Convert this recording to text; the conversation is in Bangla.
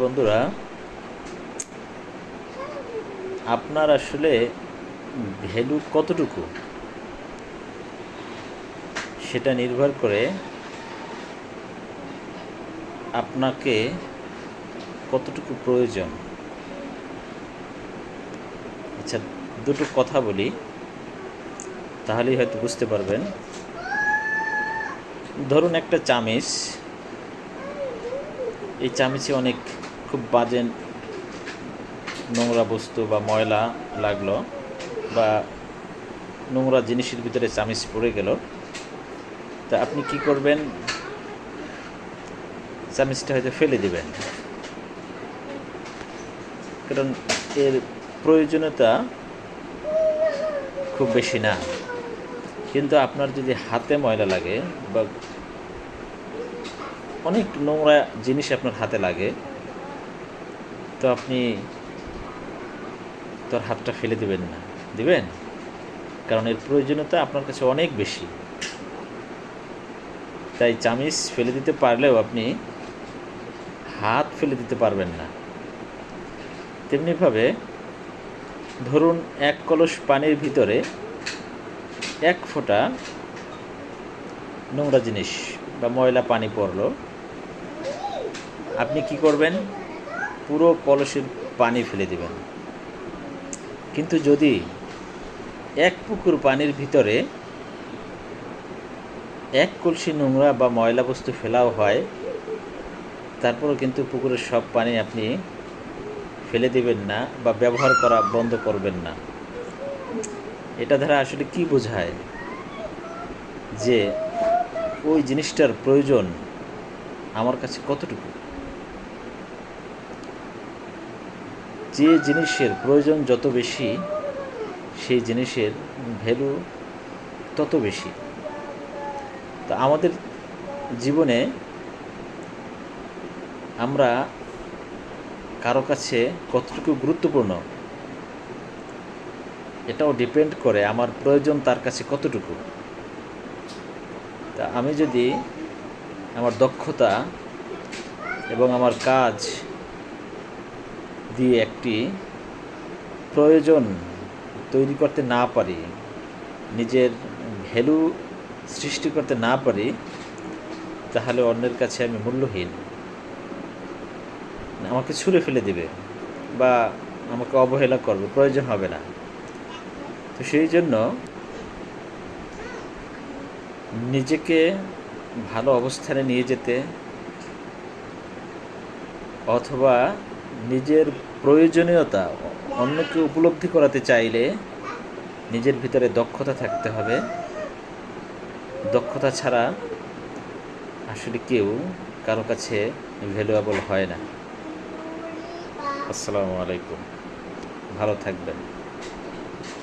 বন্ধুরা, আপনার আসলে ভ্যালু কতটুকু সেটা নির্ভর করে আপনাকে কতটুকু প্রয়োজন। আচ্ছা, দুটো কথা বলি, তাহলেই হয়তো বুঝতে পারবেন। ধরুন একটা চামিচ, এই চামিচে অনেক খুব বাজে নোংরা বস্তু বা ময়লা লাগলো বা নোংরা জিনিসের ভিতরে চামিচ পড়ে গেল, তা আপনি কি করবেন? চামিচটা হয়তো ফেলে দিবেন, কারণ এর প্রয়োজনীয়তা খুব বেশি না। কিন্তু আপনার যদি হাতে ময়লা লাগে বা অনেক নোংরা জিনিস আপনার হাতে লাগে, তো আপনি তোর হাতটা ফেলে দিবেন না, দিবেন? কারণ এর প্রয়োজনীয়তা আপনার কাছে অনেক বেশি। তাই চামিচ ফেলে দিতে পারলেও আপনি হাত ফেলে দিতে পারবেন না। তেমনিভাবে ধরুন এক কলস পানির ভিতরে এক ফোঁটা নোংরা জিনিস বা ময়লা পানি পড়লো, আপনি কি করবেন? পুরো কলসের পানি ফেলে দিবেন। কিন্তু যদি এক পুকুর পানির ভিতরে এক কলসি নোংরা বা ময়লা বস্তু ফেলাও হয়, তারপরও কিন্তু পুকুরের সব পানি আপনি ফেলে দিবেন না বা ব্যবহার করা বন্ধ করবেন না। এটা দ্বারা আসলে কি বোঝায়? যে ওই জিনিসটার প্রয়োজন আমার কাছে কতটুকু। যে জিনিসের প্রয়োজন যত বেশি, সেই জিনিসের ভ্যালু তত বেশি। তো আমাদের জীবনে আমরা কারো কাছে কতটুকু গুরুত্বপূর্ণ, এটাও ডিপেন্ড করে আমার প্রয়োজন তার কাছে কতটুকু। তা আমি যদি আমার দক্ষতা এবং আমার কাজ দিয়ে একটি প্রয়োজন তৈরি করতে না পারি, নিজের ভ্যালু সৃষ্টি করতে না পারি, তাহলে অন্যের কাছে আমি মূল্যহীন। আমাকে ছুঁড়ে ফেলে দেবে বা আমাকে অবহেলা করবে, প্রয়োজন হবে না। তো সেই জন্য নিজেকে ভালো অবস্থানে নিয়ে যেতে অথবা নিজের প্রয়োজনীয়তা অন্যকে উপলব্ধি করাতে চাইলে নিজের ভিতরে দক্ষতা থাকতে হবে। দক্ষতা ছাড়া আসলে কেউ কারো কাছে ভ্যালুয়েবল হয় না। আসসালামু আলাইকুম, ভালো থাকবেন।